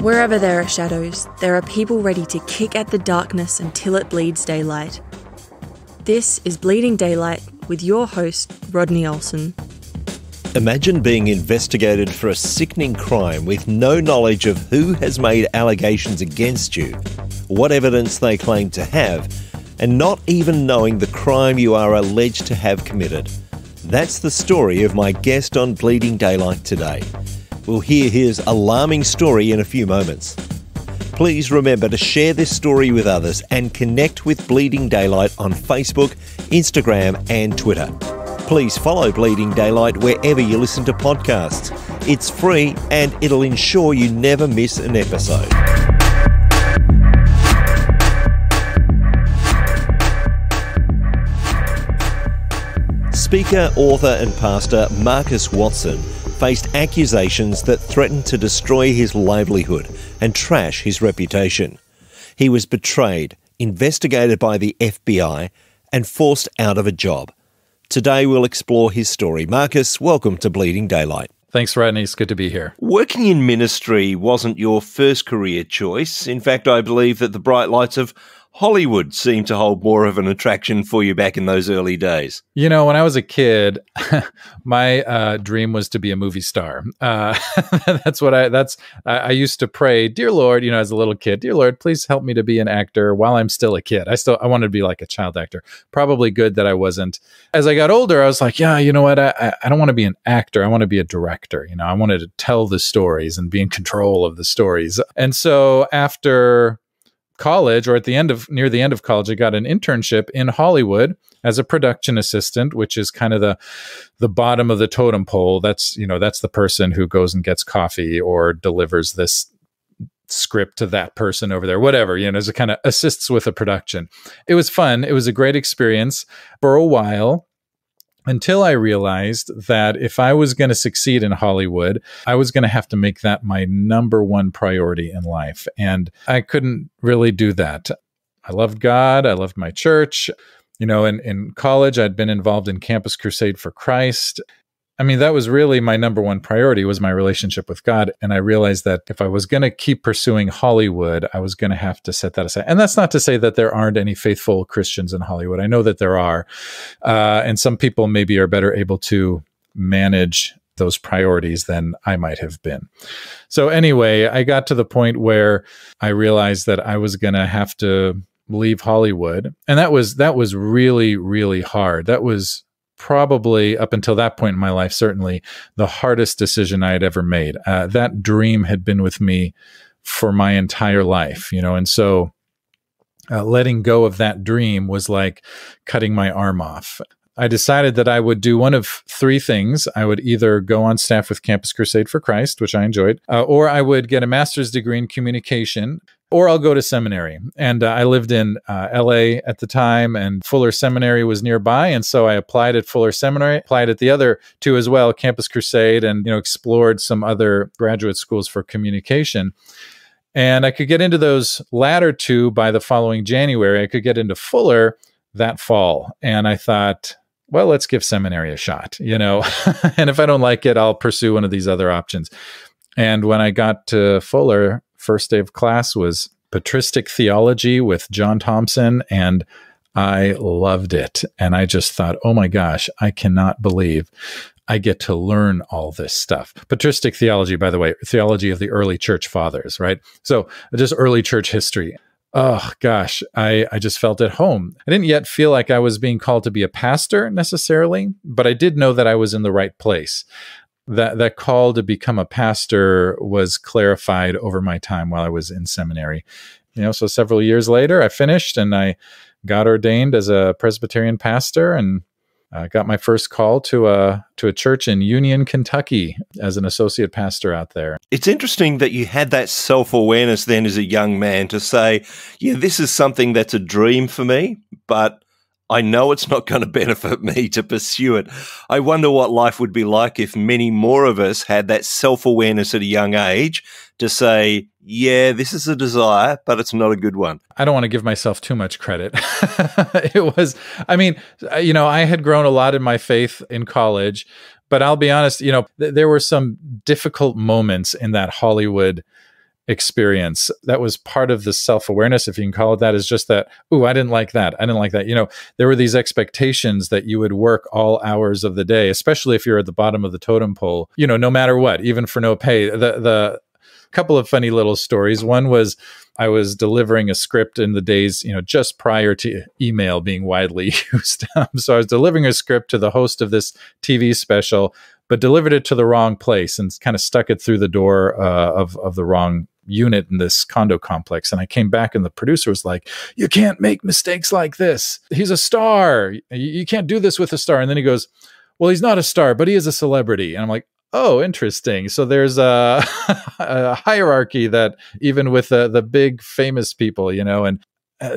Wherever there are shadows, there are people ready to kick at the darkness until it bleeds daylight. This is Bleeding Daylight with your host, Rodney Olsen. Imagine being investigated for a sickening crime with no knowledge of who has made allegations against you, what evidence they claim to have, and not even knowing the crime you are alleged to have committed. That's the story of my guest on Bleeding Daylight today. We'll hear his alarming story in a few moments. Please remember to share this story with others and connect with Bleeding Daylight on Facebook, Instagram and Twitter. Please follow Bleeding Daylight wherever you listen to podcasts. It's free and it'll ensure you never miss an episode. Speaker, author and pastor Markus Watson faced accusations that threatened to destroy his livelihood and trash his reputation. He was betrayed, investigated by the FBI and forced out of a job. Today we'll explore his story. Markus, welcome to Bleeding Daylight. Thanks, Rodney. It's good to be here. Working in ministry wasn't your first career choice. In fact, I believe that the bright lights of Hollywood seemed to hold more of an attraction for you back in those early days. You know, when I was a kid, my dream was to be a movie star. I used to pray, dear Lord, you know, as a little kid, dear Lord, please help me to be an actor while I'm still a kid. I wanted to be like a child actor. Probably good that I wasn't. As I got older, I was like, yeah, you know what? I don't want to be an actor. I want to be a director. You know, I wanted to tell the stories and be in control of the stories. And so after college, or near the end of college, I got an internship in Hollywood as a production assistant, which is kind of the bottom of the totem pole. That's the person who goes and gets coffee or delivers this script to that person over there, whatever, you know, as it kind of assists with a production. It was fun. It was a great experience for a while, until I realized that if I was going to succeed in Hollywood, I was going to have to make that my number one priority in life. And I couldn't really do that. I loved God. I loved my church. You know, in college, I'd been involved in Campus Crusade for Christ. I mean, that was really my number one priority, was my relationship with God. And I realized that if I was going to keep pursuing Hollywood, I was going to have to set that aside. And that's not to say that there aren't any faithful Christians in Hollywood. I know that there are. And some people maybe are better able to manage those priorities than I might have been. So anyway, I got to the point where I realized that I was going to have to leave Hollywood. And that was really, really hard. That was probably, up until that point in my life, certainly the hardest decision I had ever made. That dream had been with me for my entire life, you know, and so letting go of that dream was like cutting my arm off. I decided that I would do one of three things. I would either go on staff with Campus Crusade for Christ, which I enjoyed, or I would get a master's degree in communication, or I'll go to seminary. And I lived in LA at the time, and Fuller Seminary was nearby. And so I applied at Fuller Seminary, applied at the other two as well, Campus Crusade, and, you know, explored some other graduate schools for communication. And I could get into those latter two by the following January. I could get into Fuller that fall. And I thought, well, let's give seminary a shot, you know, and if I don't like it, I'll pursue one of these other options. And when I got to Fuller, first day of class was patristic theology with John Thompson, and I loved it. And I just thought, oh my gosh, I cannot believe I get to learn all this stuff. Patristic theology, by the way, theology of the early church fathers, right? So just early church history. Oh gosh, I just felt at home. I didn't yet feel like I was being called to be a pastor necessarily, but I did know that I was in the right place. That call to become a pastor was clarified over my time while I was in seminary. You know, so several years later, I finished and I got ordained as a Presbyterian pastor, and got my first call to a church in Union, Kentucky, as an associate pastor out there. It's interesting that you had that self-awareness then as a young man to say, yeah, this is something that's a dream for me, but I know it's not going to benefit me to pursue it. I wonder what life would be like if many more of us had that self-awareness at a young age to say, yeah, this is a desire, but it's not a good one. I don't want to give myself too much credit. I had grown a lot in my faith in college, but I'll be honest, there were some difficult moments in that Hollywood experience. That was part of the self-awareness, if you can call it that, is just that, ooh, I didn't like that. I didn't like that. You know, there were these expectations that you would work all hours of the day, especially if you're at the bottom of the totem pole, you know, no matter what, even for no pay. The couple of funny little stories. One was I was delivering a script in the days, you know, just prior to email being widely used. So I was delivering a script to the host of this TV special, but delivered it to the wrong place and kind of stuck it through the door of the wrong unit in this condo complex. And I came back and the producer was like, you can't make mistakes like this. He's a star. You can't do this with a star. And then he goes, well, he's not a star, but he is a celebrity. And I'm like, oh, interesting. So there's a hierarchy that even with the big famous people, you know, and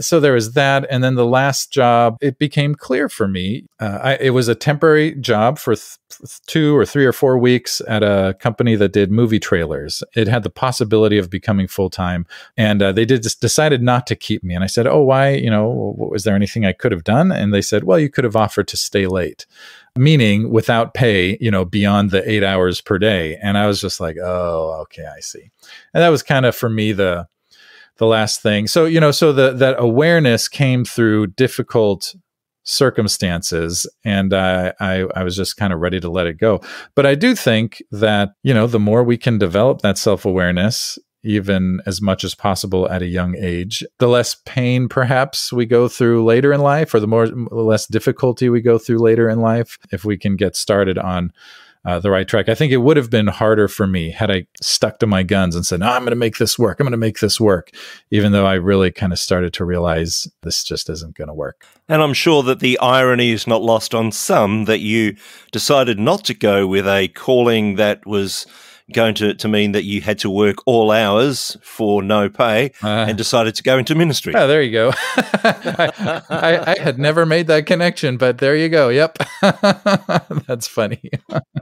so there was that. And then the last job, it became clear for me. It was a temporary job for 2 or 3 or 4 weeks at a company that did movie trailers. It had the possibility of becoming full-time. And they decided not to keep me. And I said, oh, why? You know, was there anything I could have done? And they said, well, you could have offered to stay late. Meaning without pay, you know, beyond the 8 hours per day. And I was just like, oh, okay, I see. And that was kind of for me the last thing. So, you know, so that awareness came through difficult circumstances, and I was just kind of ready to let it go. But I do think that, you know, the more we can develop that self-awareness, even as much as possible at a young age, the less pain perhaps we go through later in life, or the less difficulty we go through later in life, if we can get started on the right track. I think it would have been harder for me had I stuck to my guns and said, no, I'm going to make this work. I'm going to make this work, even though I really kind of started to realize this just isn't going to work. And I'm sure that the irony is not lost on some that you decided not to go with a calling that was going to mean that you had to work all hours for no pay and decided to go into ministry. Oh, there you go. I had never made that connection, but there you go. Yep. That's funny.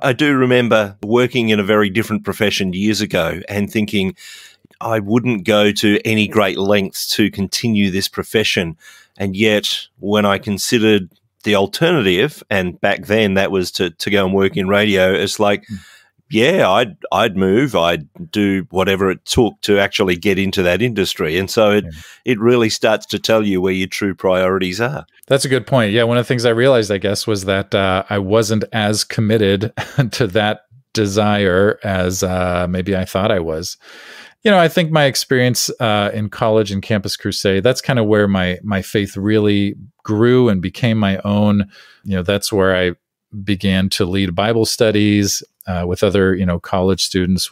I do remember working in a very different profession years ago and thinking I wouldn't go to any great lengths to continue this profession. And yet when I considered the alternative, and back then that was to go and work in radio, it's like, yeah, I'd move. I'd do whatever it took to actually get into that industry. And so it really starts to tell you where your true priorities are. That's a good point. Yeah, one of the things I realized, I guess, was that I wasn't as committed to that desire as maybe I thought I was. You know, I think my experience in college and Campus Crusade, that's kind of where my faith really grew and became my own. You know, that's where I began to lead Bible studies with other, you know, college students.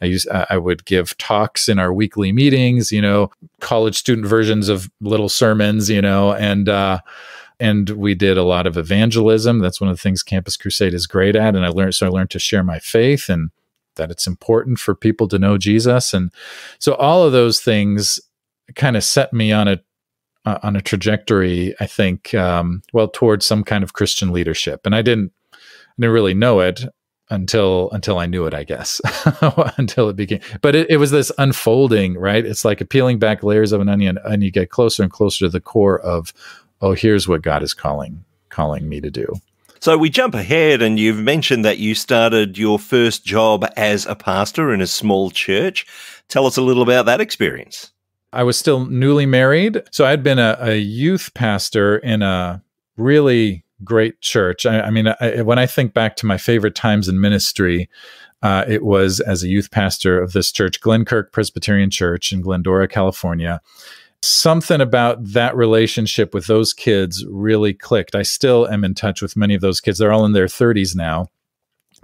I would give talks in our weekly meetings, you know, college student versions of little sermons, you know, and we did a lot of evangelism. That's one of the things Campus Crusade is great at. And I learned to share my faith and that it's important for people to know Jesus. And so all of those things kind of set me on a trajectory, I think, towards some kind of Christian leadership. And I didn't really know it until I knew it, I guess, until it became, but it was this unfolding, right? It's like peeling back layers of an onion, and you get closer and closer to the core of, oh, here's what God is calling me to do. So we jump ahead, and you've mentioned that you started your first job as a pastor in a small church. Tell us a little about that experience. I was still newly married. So I'd been a youth pastor in a really great church. I mean, when I think back to my favorite times in ministry, it was as a youth pastor of this church, Glenkirk Presbyterian Church in Glendora, California. Something about that relationship with those kids really clicked. I still am in touch with many of those kids. They're all in their 30s now.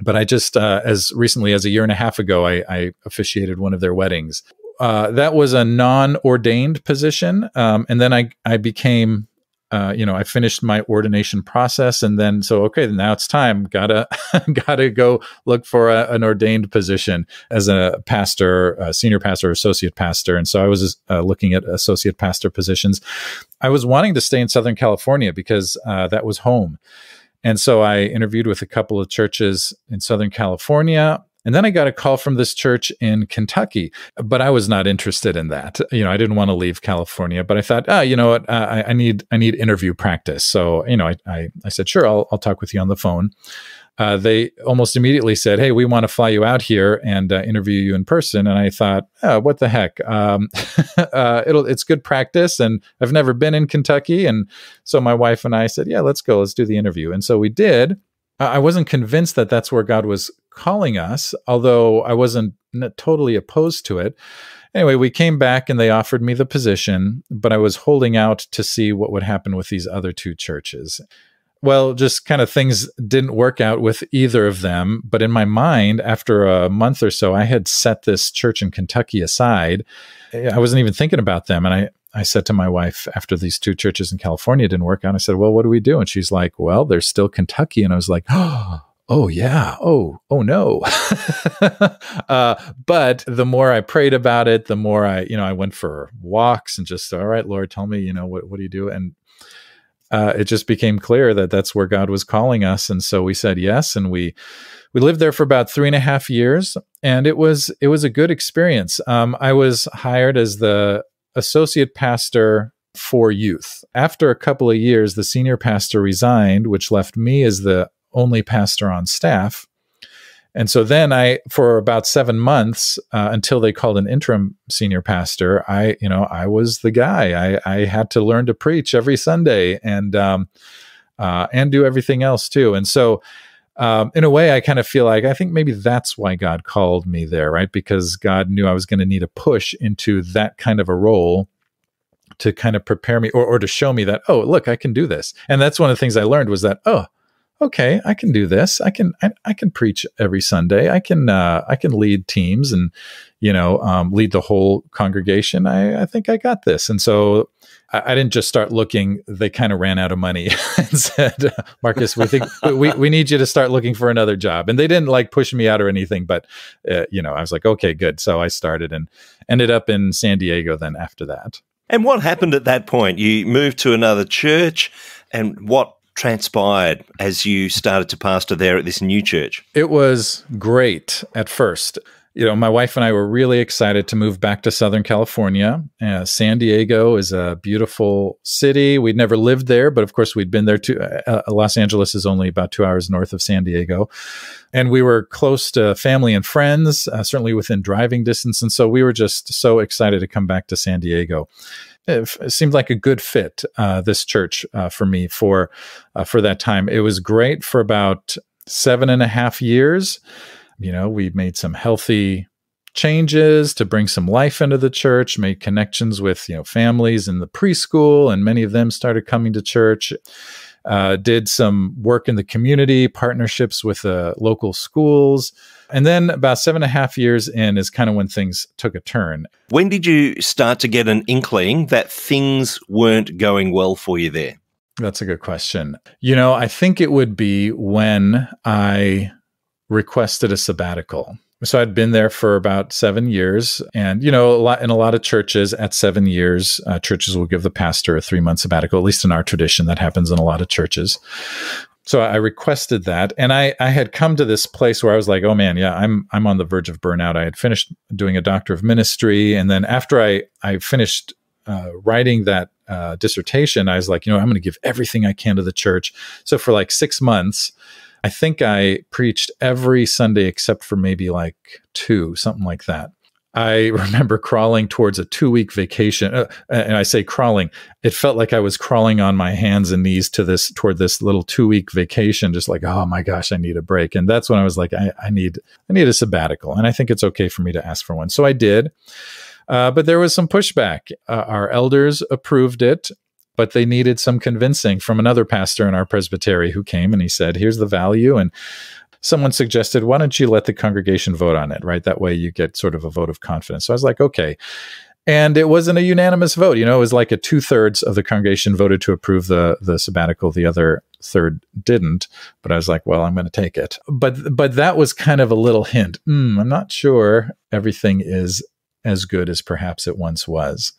But I just, as recently as a year and a half ago, I officiated one of their weddings. That was a non-ordained position. And then I became, I finished my ordination process, and then, okay, now it's time. Gotta go look for an ordained position as a pastor, a senior pastor, associate pastor. And so I was looking at associate pastor positions. I was wanting to stay in Southern California because that was home. And so I interviewed with a couple of churches in Southern California. And then I got a call from this church in Kentucky, but I was not interested in that. I didn't want to leave California, but I thought, you know what, I need interview practice. So, I said, sure, I'll talk with you on the phone. They almost immediately said, hey, we want to fly you out here and interview you in person. And I thought, what the heck? It's good practice. And I've never been in Kentucky. And so my wife and I said, yeah, let's go. Let's do the interview. And so we did. I wasn't convinced that that's where God was calling us, although I wasn't totally opposed to it. Anyway, we came back and they offered me the position, but I was holding out to see what would happen with these other two churches. Well, just kind of things didn't work out with either of them. But in my mind, after a month or so, I had set this church in Kentucky aside. I wasn't even thinking about them. And I said to my wife, after these two churches in California didn't work out, I said, well, what do we do? And she's like, well, there's still Kentucky. And I was like, oh yeah. Oh no. But the more I prayed about it, the more I went for walks and just, all right, Lord, tell me, what do you do? And it just became clear that that's where God was calling us. And so we said yes. And we lived there for about 3.5 years. And it was a good experience. I was hired as the associate pastor for youth. After a couple of years, the senior pastor resigned, which left me as the only pastor on staff. And so then for about 7 months, until they called an interim senior pastor, I was the guy. I had to learn to preach every Sunday and do everything else too. And so, in a way, I kind of feel like, I think maybe that's why God called me there, right? Because God knew I was going to need a push into that kind of a role to kind of prepare me or to show me that, oh, look, I can do this. And that's one of the things I learned was that, oh, okay, I can do this. I can preach every Sunday. I can lead teams and, lead the whole congregation. I think I got this. And so I didn't just start looking. They kind of ran out of money and said, Marcus, we think we need you to start looking for another job. And they didn't push me out or anything, but I was like, okay, good. So I started and ended up in San Diego then after that. And what happened at that point? You moved to another church, and what transpired as you started to pastor there at this new church? It was great at first. My wife and I were really excited to move back to Southern California. San Diego is a beautiful city. We'd never lived there, but of course we'd been there too. Los Angeles is only about 2 hours north of San Diego. And we were close to family and friends, certainly within driving distance. And so we were just so excited to come back to San Diego. It seemed like a good fit, this church, for me for that time. It was great for about 7.5 years. We made some healthy changes to bring some life into the church, made connections with, families in the preschool, and many of them started coming to church. Did some work in the community, partnerships with local schools. And then about 7.5 years in is kind of when things took a turn. When did you start to get an inkling that things weren't going well for you there? That's a good question. I think it would be when I requested a sabbatical. So I'd been there for about 7 years, and in a lot of churches at 7 years, churches will give the pastor a 3-month sabbatical. At least in our tradition, that happens in a lot of churches. So I requested that, and I had come to this place where I was like, oh man, yeah, I'm on the verge of burnout. I had finished doing a doctor of ministry, and then after I finished writing that dissertation, I was like, I'm going to give everything I can to the church. So for 6 months, I think I preached every Sunday except for maybe 2, something like that. I remember crawling towards a 2-week vacation. And I say crawling, it felt like I was crawling on my hands and knees toward this little 2-week vacation, just like, oh my gosh, I need a break. And that's when I was like, I need a sabbatical. And I think it's okay for me to ask for one. So I did. But there was some pushback. Our elders approved it, but they needed some convincing from another pastor in our presbytery who came and he said, here's the value. And someone suggested, why don't you let the congregation vote on it, right? That way you get sort of a vote of confidence. So I was like, okay. And it wasn't a unanimous vote. It was like a 2/3 of the congregation voted to approve the sabbatical. The other third didn't. But I was like, well, I'm going to take it. But that was kind of a little hint. I'm not sure everything is as good as perhaps it once was.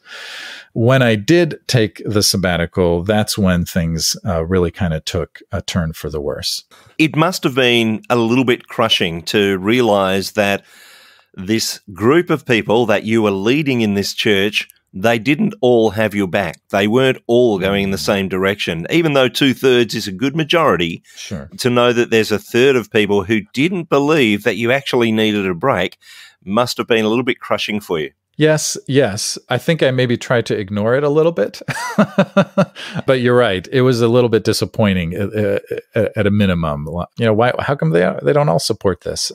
When I did take the sabbatical, that's when things really kind of took a turn for the worse. It must have been a little bit crushing to realize that this group of people that you were leading in this church, they didn't all have your back. They weren't all going in the same direction. Even though 2/3 is a good majority, Sure. to know that there's a third of people who didn't believe that you actually needed a break must have been a little bit crushing for you. Yes. I think I maybe tried to ignore it a little bit, but you're right. It was a little bit disappointing at a minimum. Why? How come they don't all support this?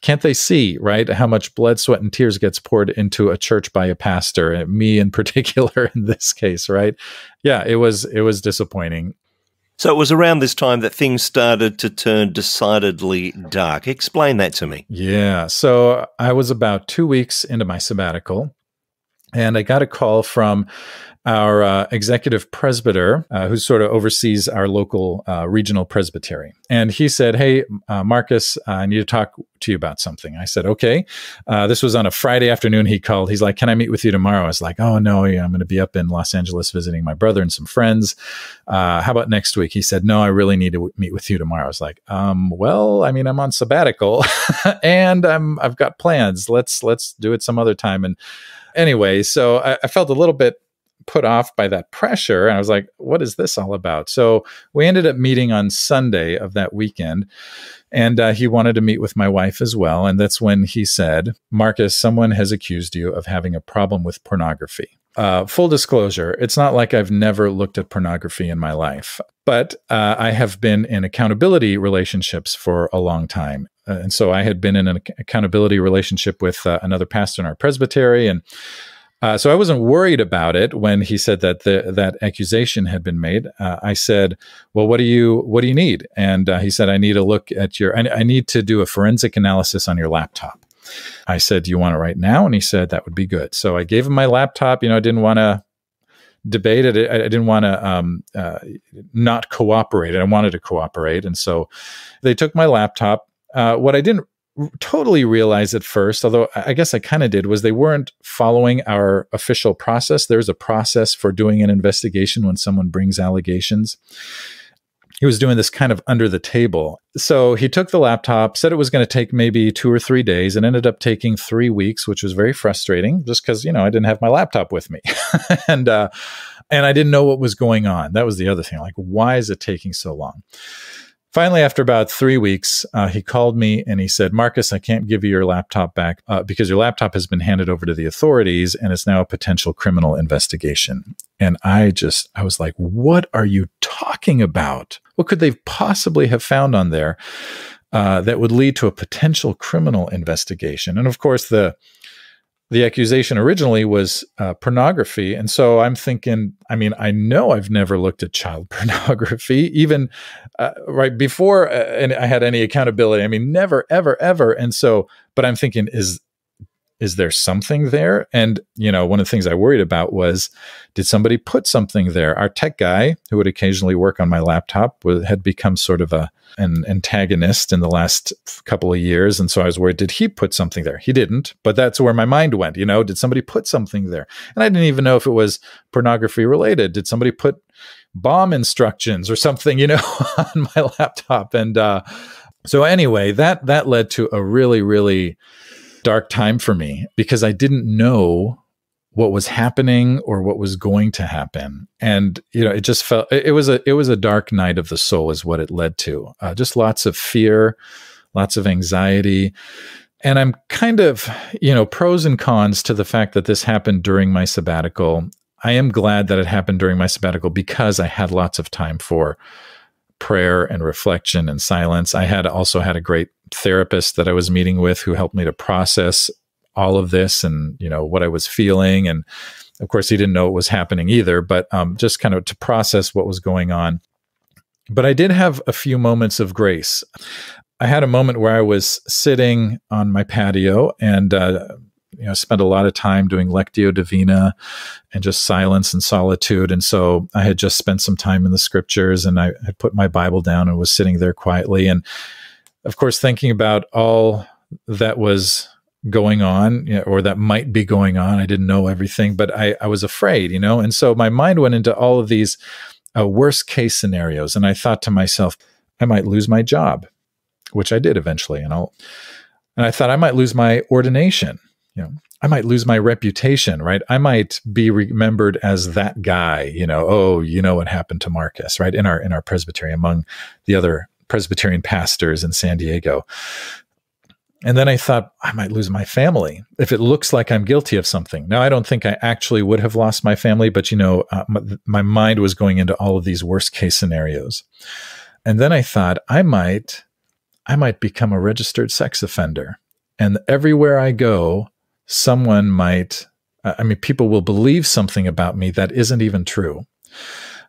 Can't they see, right, how much blood, sweat, and tears gets poured into a church by a pastor, and me in particular in this case, right? Yeah, it was disappointing. So it was around this time that things started to turn decidedly dark. Explain that to me. Yeah, so I was about 2 weeks into my sabbatical, and I got a call from our executive presbyter, who sort of oversees our local regional presbytery. And he said, "Hey, Marcus, I need to talk to you about something." I said, "Okay." This was on a Friday afternoon. He called. He's like, "Can I meet with you tomorrow?" I was like, "Oh, no, yeah, I'm going to be up in Los Angeles visiting my brother and some friends. How about next week?" He said, "No, I really need to meet with you tomorrow." I was like, well, I mean, I'm on sabbatical and I've got plans. Let's do it some other time. And anyway, so I felt a little bit put off by that pressure. And I was like, what is this all about? So we ended up meeting on Sunday of that weekend. And he wanted to meet with my wife as well. And that's when he said, "Marcus, someone has accused you of having a problem with pornography." Full disclosure, it's not like I've never looked at pornography in my life, but I have been in accountability relationships for a long time. And so I had been in an accountability relationship with another pastor in our presbytery. And so I wasn't worried about it when he said that that accusation had been made. I said, "Well, what do you need?" And he said, "I need to look at I need to do a forensic analysis on your laptop." I said, "Do you want it right now?" And he said, "That would be good." So I gave him my laptop. I didn't want to debate it. I didn't want to not cooperate. I wanted to cooperate. And so they took my laptop. What I didn't totally realize at first, although I guess I kind of did, was they weren't following our official process. There's a process for doing an investigation when someone brings allegations. He was doing this kind of under the table. So he took the laptop, said it was going to take maybe 2 or 3 days, and ended up taking 3 weeks, which was very frustrating just because, I didn't have my laptop with me. and I didn't know what was going on. That was the other thing. Like, why is it taking so long? Finally, after about 3 weeks, he called me and he said, "Marcus, I can't give you your laptop back because your laptop has been handed over to the authorities and it's now a potential criminal investigation." And I was like, "What are you talking about? What could they possibly have found on there that would lead to a potential criminal investigation?" And of course, the accusation originally was pornography. And so I'm thinking, I know I've never looked at child pornography, even right before and I had any accountability. Never, ever, ever. And so, but I'm thinking, is there something there? And, one of the things I worried about was, did somebody put something there? Our tech guy, who would occasionally work on my laptop, had become sort of an antagonist in the last couple of years. And so I was worried, did he put something there? He didn't, but that's where my mind went, did somebody put something there? And I didn't even know if it was pornography related. Did somebody put bomb instructions or something, on my laptop? And so anyway, that led to a really, really dark time for me because I didn't know what was happening or what was going to happen. And, it just felt, it was a dark night of the soul is what it led to. Just lots of fear, lots of anxiety. And I'm kind of, pros and cons to the fact that this happened during my sabbatical. I am glad that it happened during my sabbatical because I had lots of time for prayer and reflection and silence. I also had a great therapist that I was meeting with who helped me to process all of this and, what I was feeling. And of course, he didn't know what was happening either, but just kind of to process what was going on. But I did have a few moments of grace. I had a moment where I was sitting on my patio and, spent a lot of time doing Lectio Divina and just silence and solitude. And so I had just spent some time in the scriptures and I had put my Bible down and was sitting there quietly. And of course, thinking about all that was going on, or that might be going on. I didn't know everything, but I was afraid, and so my mind went into all of these worst case scenarios. And I thought to myself, I might lose my job, which I did eventually. And I thought I might lose my ordination. I might lose my reputation, right? I might be remembered as that guy, what happened to Marcus, right? In our presbytery, among the other Presbyterian pastors in San Diego. And then I thought I might lose my family if it looks like I'm guilty of something. Now, I don't think I actually would have lost my family, but my mind was going into all of these worst case scenarios. And then I thought I might become a registered sex offender. And everywhere I go, someone might, people will believe something about me that isn't even true.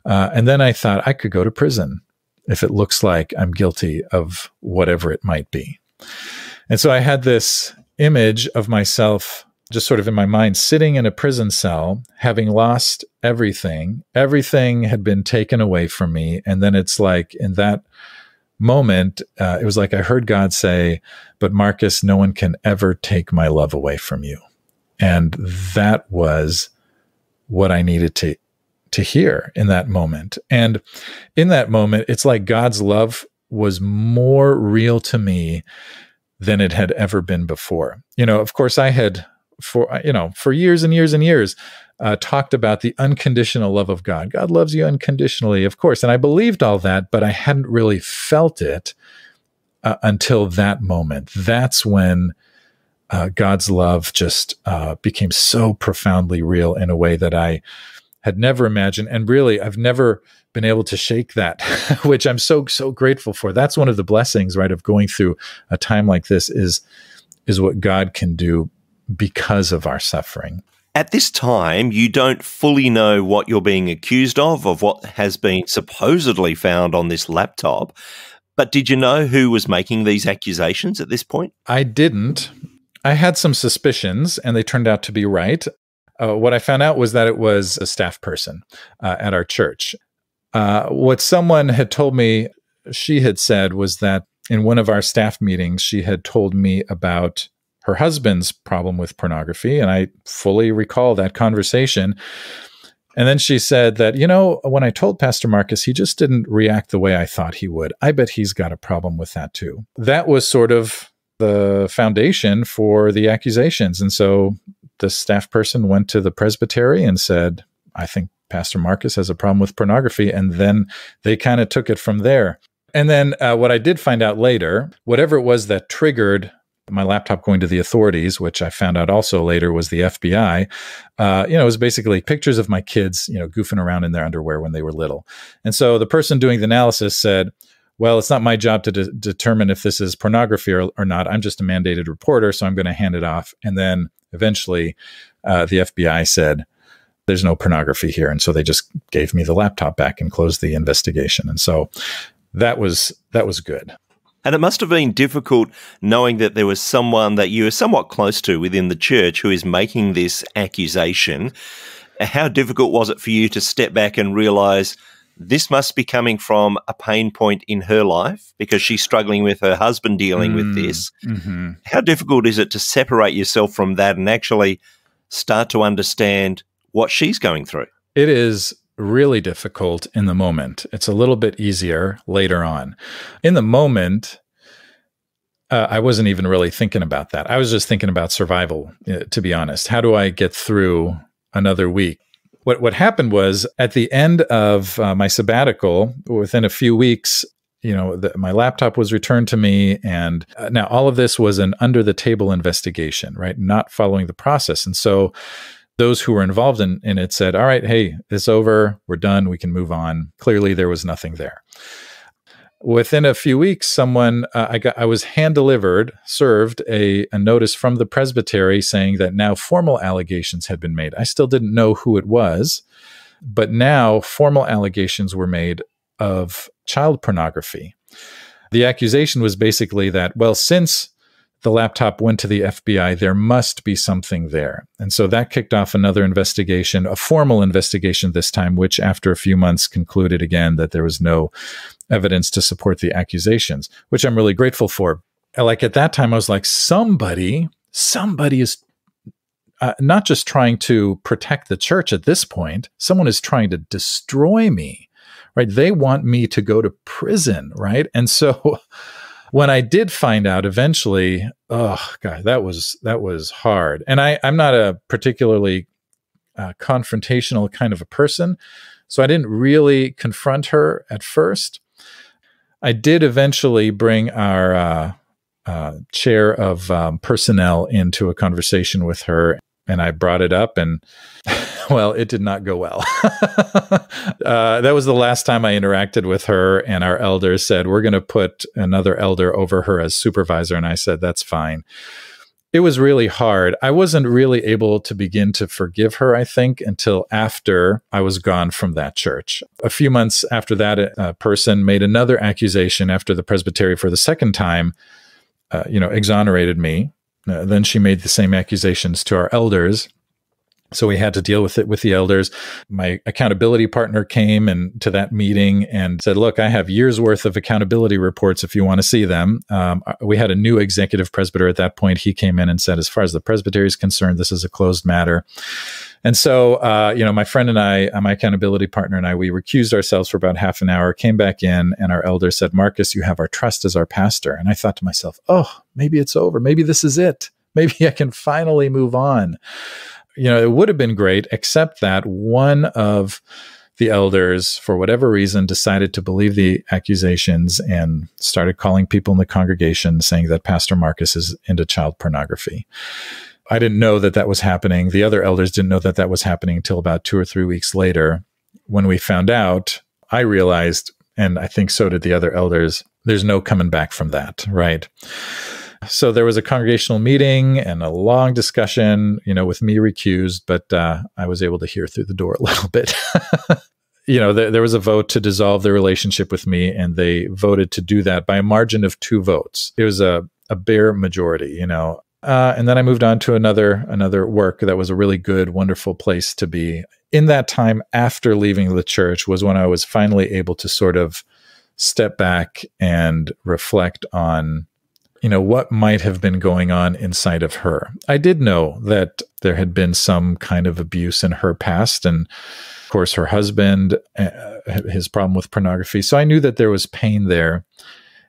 And then I thought I could go to prison if it looks like I'm guilty of whatever it might be. And so I had this image of myself just sort of in my mind, sitting in a prison cell, having lost everything. Everything had been taken away from me. And then it's like in that moment, it was like I heard God say, "But Marcus, no one can ever take my love away from you." And that was what I needed to hear in that moment. And in that moment, it's like God's love was more real to me than it had ever been before. Of course, I had for years and years and years talked about the unconditional love of God. God loves you unconditionally, of course. And I believed all that, but I hadn't really felt it until that moment. That's when God's love just became so profoundly real in a way that I had never imagined. And really, I've never been able to shake that, which I'm so grateful for. That's one of the blessings, right, of going through a time like this is what God can do because of our suffering. At this time, you don't fully know what you're being accused of what has been supposedly found on this laptop. But did you know who was making these accusations at this point? I didn't. I had some suspicions, and they turned out to be right. What I found out was that it was a staff person at our church. What someone had told me, she had said, was that in one of our staff meetings, she had told me about her husband's problem with pornography. And I fully recall that conversation. And then she said that, when I told Pastor Marcus, he just didn't react the way I thought he would. I bet he's got a problem with that too. That was sort of the foundation for the accusations. And so the staff person went to the presbytery and said, "I think Pastor Marcus has a problem with pornography." And then they kind of took it from there. And then what I did find out later, whatever it was that triggered my laptop going to the authorities, which I found out also later was the FBI, it was basically pictures of my kids, goofing around in their underwear when they were little. And so the person doing the analysis said, "Well, it's not my job to determine if this is pornography or not. I'm just a mandated reporter, so I'm going to hand it off." And then eventually the FBI said, "There's no pornography here." And so they just gave me the laptop back and closed the investigation. And so that was good. And it must have been difficult knowing that there was someone that you were somewhat close to within the church who is making this accusation. How difficult was it for you to step back and realize this must be coming from a pain point in her life because she's struggling with her husband dealing with this? Mm-hmm. How difficult is it to separate yourself from that and actually start to understand what she's going through? It is really difficult in the moment. It's a little bit easier later on. In the moment, I wasn't even really thinking about that. I was just thinking about survival, to be honest. How do I get through another week? What happened was at the end of my sabbatical, within a few weeks, my laptop was returned to me. And now all of this was an under the table investigation, right? Not following the process. And so those who were involved in it said, "All right, hey, it's over. We're done. We can move on." Clearly, there was nothing there. Within a few weeks, I was served a notice from the presbytery saying that now formal allegations had been made. I still didn't know who it was, but now formal allegations were made of child pornography. The accusation was basically that, well, since the laptop went to the FBI, there must be something there. And so that kicked off another investigation, a formal investigation this time, which after a few months concluded again that there was no evidence to support the accusations, which I'm really grateful for. Like at that time, I was like, somebody somebody is not just trying to protect the church at this point, someone is trying to destroy me, right? They want me to go to prison, right? And so when I did find out eventually, oh God, that was hard. And I'm not a particularly confrontational kind of a person, so I didn't really confront her at first. I did eventually bring our chair of personnel into a conversation with her, and I brought it up, and well, it did not go well. That was the last time I interacted with her, and our elders said, we're going to put another elder over her as supervisor. And I said, that's fine. It was really hard. I wasn't really able to begin to forgive her, I think, until after I was gone from that church. A few months after that, a person made another accusation after the presbytery for the second time, exonerated me. Then she made the same accusations to our elders. So we had to deal with it with the elders. My accountability partner came and to that meeting and said, look, I have years worth of accountability reports if you want to see them. We had a new executive presbyter at that point. He came in and said, as far as the presbytery is concerned, this is a closed matter. And so, my friend and I, my accountability partner and I, we recused ourselves for about half an hour, came back in, and our elder said, Markus, you have our trust as our pastor. And I thought to myself, oh, maybe it's over. Maybe this is it. Maybe I can finally move on. It would have been great, except that one of the elders, for whatever reason, decided to believe the accusations and started calling people in the congregation saying that Pastor Markus is into child pornography. I didn't know that was happening. The other elders didn't know that was happening until about 2 or 3 weeks later. When we found out, I realized, and I think so did the other elders, there's no coming back from that, right? So there was a congregational meeting and a long discussion, with me recused, but I was able to hear through the door a little bit. There was a vote to dissolve their relationship with me, and they voted to do that by a margin of 2 votes. It was a bare majority, and then I moved on to another work that was a really good, wonderful place to be. In that time after leaving the church was when I was finally able to sort of step back and reflect on what might have been going on inside of her. I did know that there had been some kind of abuse in her past, and of course her husband, his problem with pornography. So I knew that there was pain there.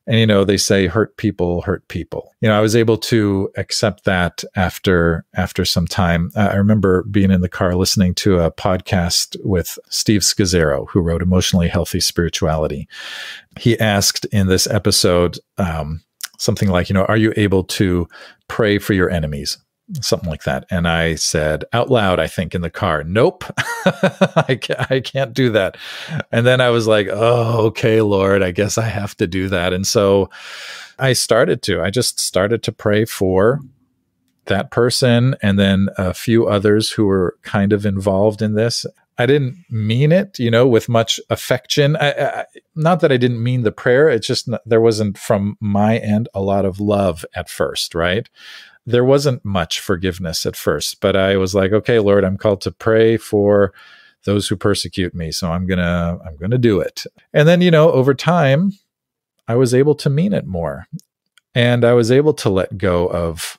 And, they say hurt people hurt people. I was able to accept that after some time. I remember being in the car listening to a podcast with Steve Scazzaro, who wrote Emotionally Healthy Spirituality. He asked in this episode, something like, are you able to pray for your enemies? Something like that. And I said out loud, I think in the car, nope, I can't do that. And then I was like, oh, okay, Lord, I guess I have to do that. And so I just started to pray for that person and then a few others who were kind of involved in this. I didn't mean it, with much affection. Not that I didn't mean the prayer. It's just there wasn't from my end a lot of love at first, right? There wasn't much forgiveness at first, but I was like, okay, Lord, I'm called to pray for those who persecute me. So I'm going to do it. And then, over time, I was able to mean it more, and I was able to let go of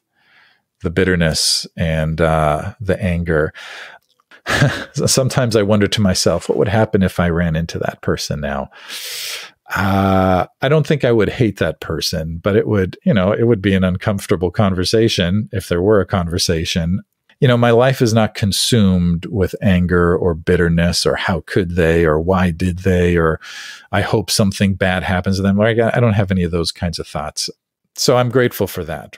the bitterness and the anger. Sometimes I wonder to myself, what would happen if I ran into that person now? I don't think I would hate that person, but it would be an uncomfortable conversation if there were a conversation. My life is not consumed with anger or bitterness or how could they or why did they or I hope something bad happens to them. Like I don't have any of those kinds of thoughts. So I'm grateful for that.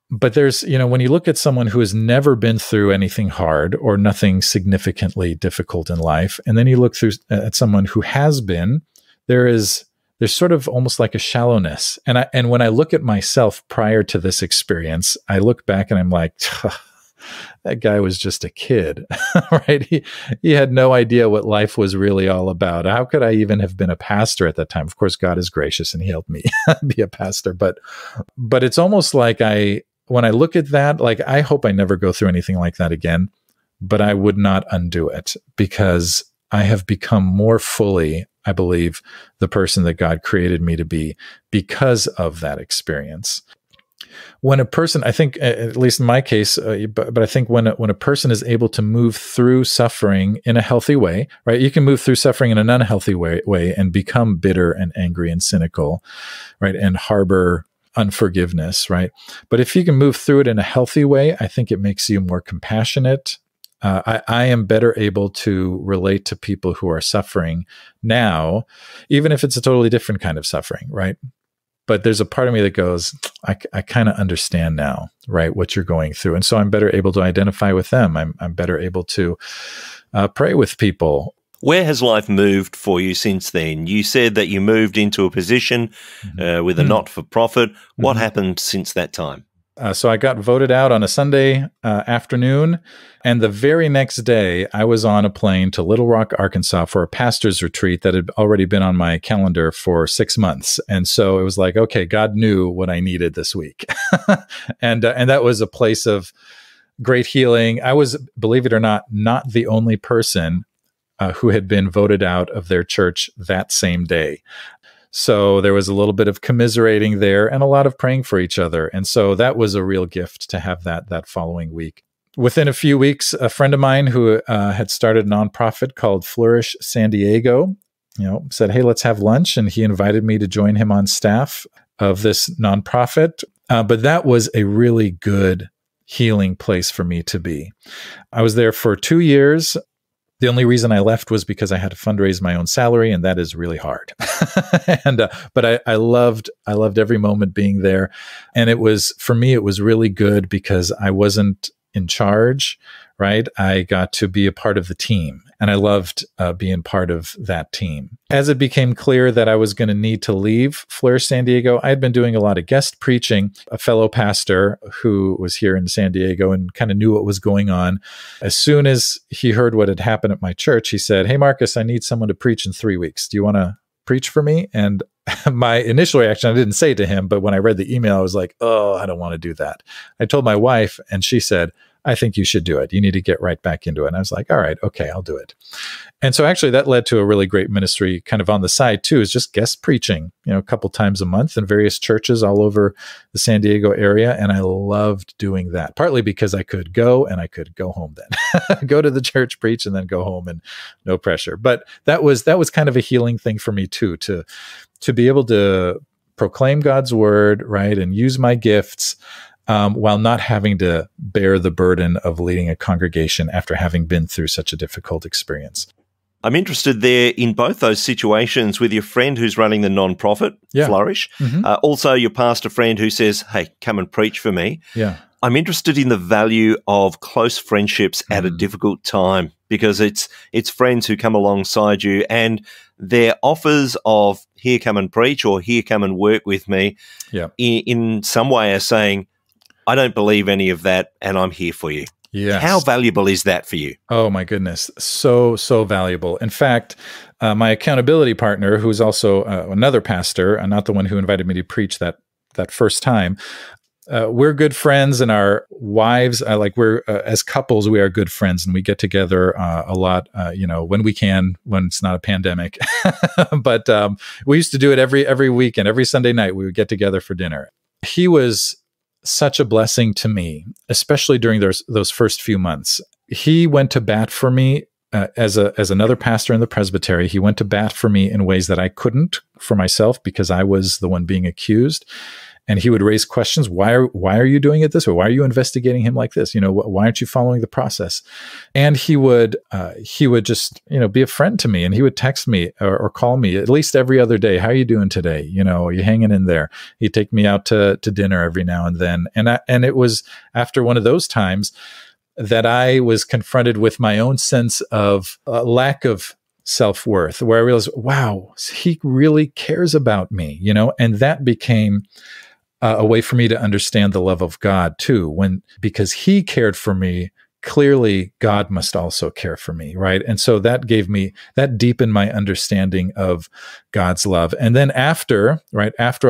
But there's, when you look at someone who has never been through anything hard or nothing significantly difficult in life, and then you look at someone who has been, there's sort of almost like a shallowness. And when I look at myself prior to this experience, I look back and I'm like, that guy was just a kid, right? He had no idea what life was really all about. How could I even have been a pastor at that time? Of course, God is gracious and he helped me be a pastor. But it's almost like when I look at that, like I hope I never go through anything like that again, but I would not undo it because I have become more fully, I believe, the person that God created me to be because of that experience. When a person, I think, at least in my case, but I think when a person is able to move through suffering in a healthy way, right? You can move through suffering in an unhealthy way and become bitter and angry and cynical, right? And harbor unforgiveness, right? But if you can move through it in a healthy way, I think it makes you more compassionate. I am better able to relate to people who are suffering now, even if it's a totally different kind of suffering, right? But there's a part of me that goes, I kind of understand now, right, what you're going through. And so I'm better able to identify with them. I'm better able to pray with people. Where has life moved for you since then? You said that you moved into a position with a not-for-profit. What happened since that time? So I got voted out on a Sunday afternoon, and the very next day I was on a plane to Little Rock, Arkansas for a pastor's retreat that had already been on my calendar for 6 months. And so it was like, okay, God knew what I needed this week. and that was a place of great healing. I was, believe it or not the only person who had been voted out of their church that same day. So there was a little bit of commiserating there and a lot of praying for each other. And so that was a real gift to have that following week. Within a few weeks, a friend of mine who had started a nonprofit called Flourish San Diego, said, hey, let's have lunch. And he invited me to join him on staff of this nonprofit. But that was a really good healing place for me to be. I was there for 2 years. The only reason I left was because I had to fundraise my own salary, and that is really hard. But I loved every moment being there. And for me, it was really good because I wasn't in charge, right? I got to be a part of the team, and I loved being part of that team. As it became clear that I was going to need to leave Flourish San Diego, I had been doing a lot of guest preaching. A fellow pastor who was here in San Diego and kind of knew what was going on, as soon as he heard what had happened at my church, he said, hey, Markus, I need someone to preach in 3 weeks. Do you want to preach for me? And my initial reaction, I didn't say it to him, but when I read the email, I was like, oh, I don't want to do that. I told my wife, and she said, I think you should do it. You need to get right back into it. And I was like, all right, okay, I'll do it. And so actually that led to a really great ministry kind of on the side too, is just guest preaching, a couple times a month in various churches all over the San Diego area. And I loved doing that, partly because I could go and I could go home then, go to the church, preach, and then go home, and no pressure. But that was kind of a healing thing for me too, to be able to proclaim God's word, right, and use my gifts, while not having to bear the burden of leading a congregation after having been through such a difficult experience. I'm interested there in both those situations with your friend who's running the nonprofit, Flourish, also your pastor friend who says, hey, come and preach for me. Yeah. I'm interested in the value of close friendships at a difficult time, because it's friends who come alongside you, and their offers of here, come and preach, or here, come and work with me, in some way are saying, I don't believe any of that, and I'm here for you. Yes. How valuable is that for you? Oh, my goodness. So valuable. In fact, my accountability partner, who's also another pastor, and not the one who invited me to preach that first time, we're good friends, and our wives, we're as couples, we are good friends, and we get together a lot, when we can, when it's not a pandemic. But we used to do it every weekend, every Sunday night. We would get together for dinner. He was such a blessing to me, especially during those first few months. He went to bat for me as another pastor in the presbytery. He went to bat for me in ways that I couldn't for myself, because I was the one being accused. And he would raise questions. Why are you doing it this way? Why are you investigating him like this? Why aren't you following the process? And he would just, be a friend to me, and he would text me or call me at least every other day. How are you doing today? Are you hanging in there? He'd take me out to dinner every now and then. And it was after one of those times that I was confronted with my own sense of lack of self-worth, where I realized, wow, he really cares about me, and that became a way for me to understand the love of God too, because he cared for me, clearly God must also care for me, right? And so that deepened my understanding of God's love. And then after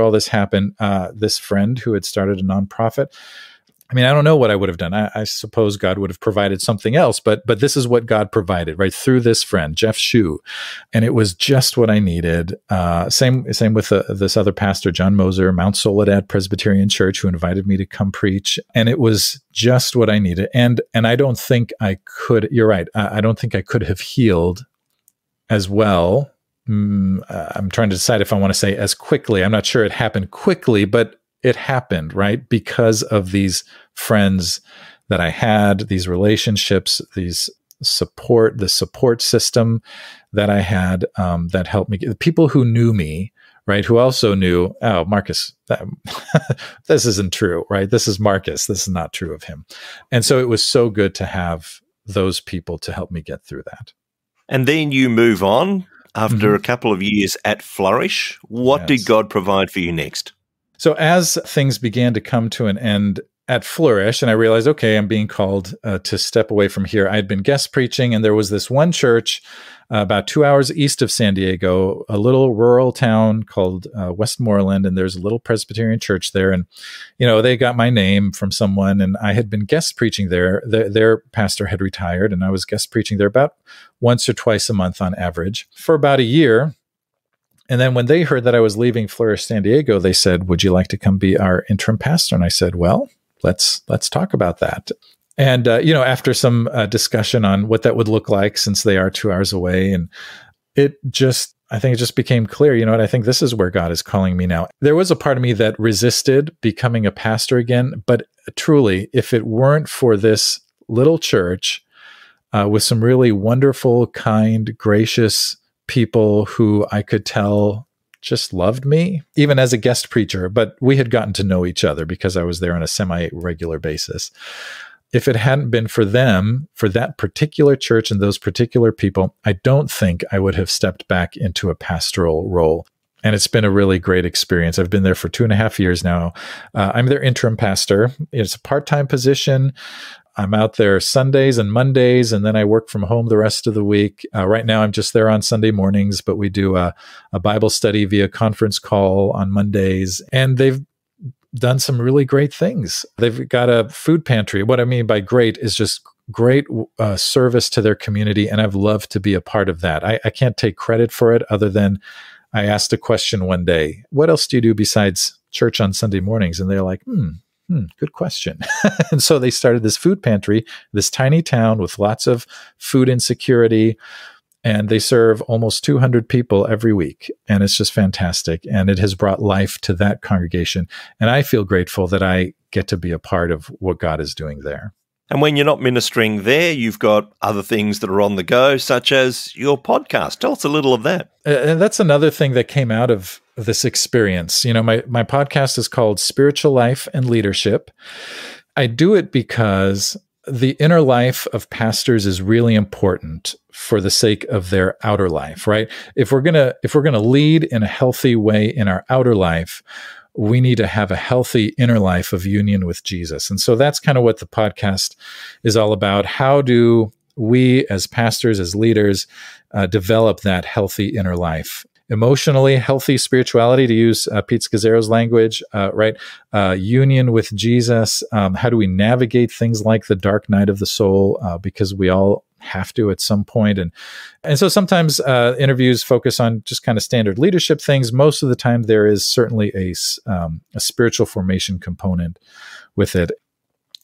all this happened, this friend who had started a nonprofit, I mean, I don't know what I would have done. I suppose God would have provided something else, but this is what God provided, right? Through this friend, Jeff Shue. And it was just what I needed. Same with this other pastor, John Moser, Mount Soledad Presbyterian Church, who invited me to come preach. And it was just what I needed. And I don't think I could, you're right. I don't think I could have healed as well. I'm trying to decide if I want to say as quickly. I'm not sure it happened quickly, but it happened, right? Because of these friends that I had, these relationships, the support system that I had, that helped me. The people who knew me, right? Who also knew, oh, Markus, this isn't true, right? This is Markus. This is not true of him. And so it was so good to have those people to help me get through that. And then you move on after a couple of years at Flourish. What did God provide for you next? So as things began to come to an end at Flourish, and I realized, okay, I'm being called to step away from here. I had been guest preaching, and there was this one church about 2 hours east of San Diego, a little rural town called Westmoreland, and there's a little Presbyterian church there. And, they got my name from someone, and I had been guest preaching there. Their pastor had retired, and I was guest preaching there about once or twice a month on average for about a year. And then when they heard that I was leaving Flourish San Diego, they said, would you like to come be our interim pastor? And I said, well, let's talk about that. And, after some discussion on what that would look like, since they are 2 hours away, and I think it just became clear, I think this is where God is calling me now. There was a part of me that resisted becoming a pastor again, but truly, if it weren't for this little church with some really wonderful, kind, gracious people who I could tell just loved me, even as a guest preacher, but we had gotten to know each other because I was there on a semi-regular basis. If it hadn't been for them, for that particular church and those particular people, I don't think I would have stepped back into a pastoral role. And it's been a really great experience. I've been there for 2.5 years now. I'm their interim pastor. It's a part-time position. I'm out there Sundays and Mondays, and then I work from home the rest of the week. Right now, I'm just there on Sunday mornings, but we do a Bible study via conference call on Mondays, and they've done some really great things. They've got a food pantry. What I mean by great is just great service to their community, and I've loved to be a part of that. I can't take credit for it other than I asked a question one day, what else do you do besides church on Sunday mornings? And they're like, good question. And so they started this food pantry, this tiny town with lots of food insecurity, and they serve almost 200 people every week. And it's just fantastic. And it has brought life to that congregation. And I feel grateful that I get to be a part of what God is doing there. And when you're not ministering there, you've got other things that are on the go, such as your podcast. Tell us a little of that. And that's another thing that came out of this experience. My podcast is called Spiritual Life and Leadership. I do it because the inner life of pastors is really important for the sake of their outer life, right? If we're gonna lead in a healthy way in our outer life, we need to have a healthy inner life of union with Jesus. And so that's kind of what the podcast is all about. How do we as pastors, as leaders, develop that healthy inner life? Emotionally healthy spirituality, to use Pete Scazzero's language, right? Union with Jesus. How do we navigate things like the dark night of the soul? Because we all have to at some point. And so sometimes interviews focus on just kind of standard leadership things. Most of the time, there is certainly a spiritual formation component with it.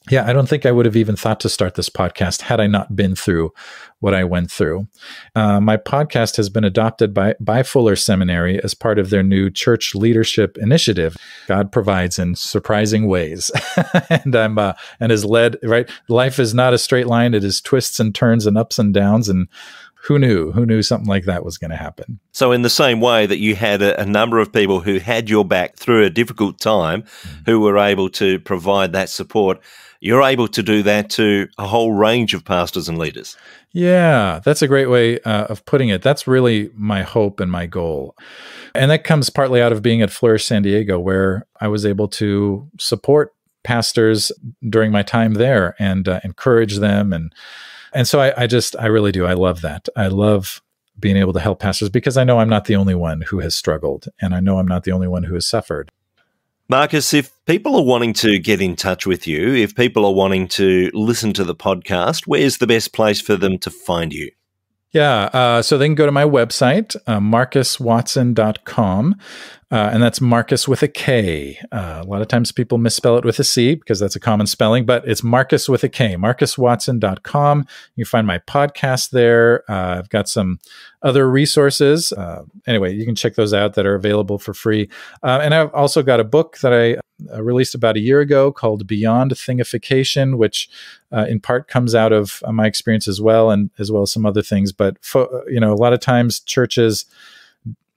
Yeah, I don't think I would have even thought to start this podcast had I not been through what I went through. My podcast has been adopted by Fuller Seminary as part of their new church leadership initiative. God provides in surprising ways, and is led, right? Life is not a straight line; it is twists and turns and ups and downs. And who knew something like that was going to happen? So in the same way that you had a number of people who had your back through a difficult time, who were able to provide that support, you're able to do that to a whole range of pastors and leaders. Yeah, that's a great way of putting it. That's really my hope and my goal. And that comes partly out of being at Flourish San Diego, where I was able to support pastors during my time there and encourage them. And so I really do. I love that. I love being able to help pastors because I know I'm not the only one who has struggled, and I know I'm not the only one who has suffered. Markus, if people are wanting to get in touch with you, if people are wanting to listen to the podcast, where's the best place for them to find you? Yeah, so they can go to my website, markuswatson.com, and that's Markus with a K. A lot of times people misspell it with a C because that's a common spelling, but it's Markus with a K, markuswatson.com. You find my podcast there. I've got some other resources. Anyway, you can check those out that are available for free. And I've also got a book that I released about a year ago called Beyond Thingification, which in part comes out of my experience as well as some other things. But a lot of times churches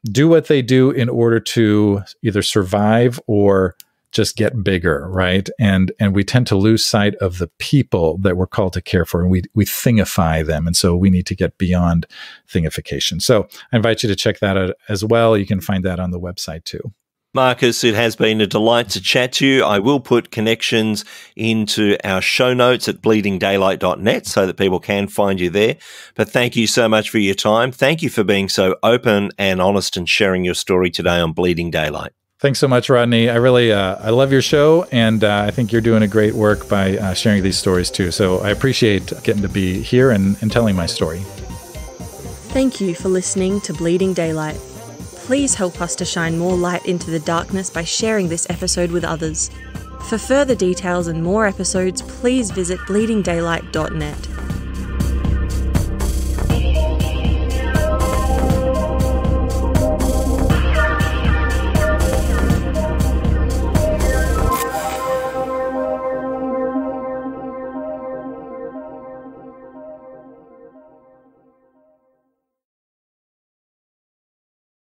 do what they do in order to either survive or just get bigger, right? And we tend to lose sight of the people that we're called to care for, and we thingify them. And so we need to get beyond thingification. So I invite you to check that out as well. You can find that on the website too. Markus, it has been a delight to chat to you. I will put connections into our show notes at bleedingdaylight.net so that people can find you there. But thank you so much for your time. Thank you for being so open and honest and sharing your story today on Bleeding Daylight. Thanks so much, Rodney. I really, I love your show, and I think you're doing a great work by sharing these stories too. So I appreciate getting to be here and telling my story. Thank you for listening to Bleeding Daylight. Please help us to shine more light into the darkness by sharing this episode with others. For further details and more episodes, please visit bleedingdaylight.net.